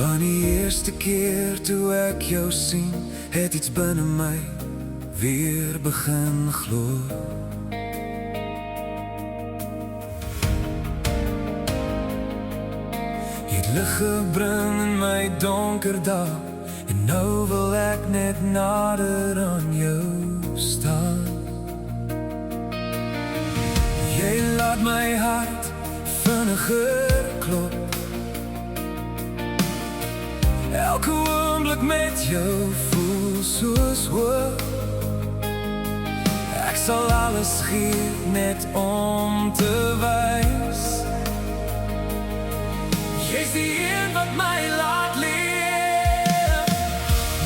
Van die eerste keer toe ek jou sien, het iets binne my weer begin glo. Jy het lig gebring in my donker dag, en nou wil ek net nader aan jou staan. Jy laat my hart vinniger klop, elke oomblik met jou voel soos hoop. Ek sal alles gee net om te wys, jy's die een wat my laat leef.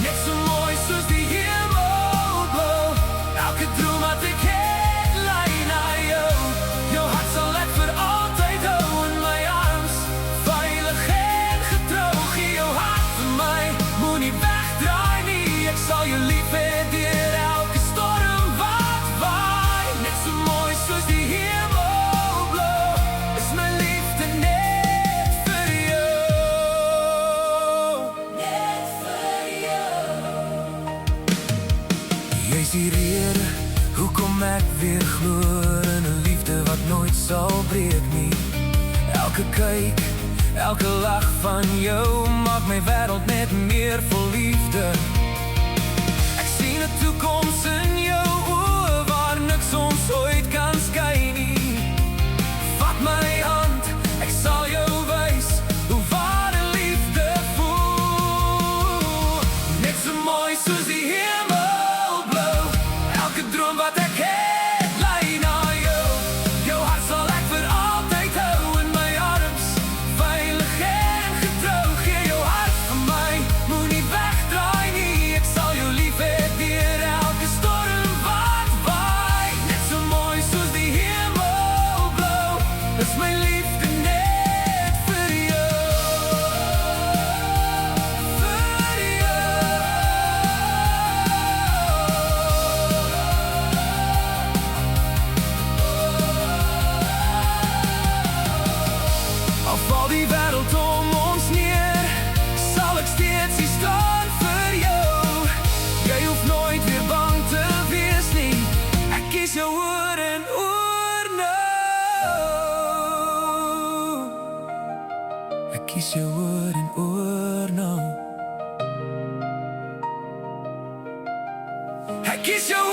Net so mooi soos die hemelblauw, elke droom wat ek het lei na jou. Jou hart sal ek vir altyd hou in my arms, veilig en getrou. Gee jou hart vir my, moenie wegdraai nie. Ek sal jou lief hê deur elke storm wat waai. Net so mooi soos die hemelblauw, is my liefde net vir jou. Net vir jou. Jy's die rede hoekom ek weer glo in 'n liefde wat nooit sal breek nie. Elke kyk, elke lach van jou maak my wêreld net meer vol liefde. Ek sien 'n toekoms in jou oë waar niks ons ooit kan skei nie. Vat my hand, ek sal jou wys hoe ware liefde voel. Net so mooi soos die hemelblauw, elke droom wat ek het lei na jou. Jou hart sal ek vir altyd hou in my arms, veilig en getrou. Gee jou hart aan my, moenie wegdraai nie. Ek sal jou lief hê deur elke storm wat waai. Net so mooi soos die hemelblauw, is my liefde net vir jou. Vir jou. Al val die wêreld om ons neer, sal ek steeds hier staan vir jou. Jy hoef nooit weer bang te wees nie, ek kies jou oor en oor nou. Ek kies jou oor en oor nou. Ek kies jou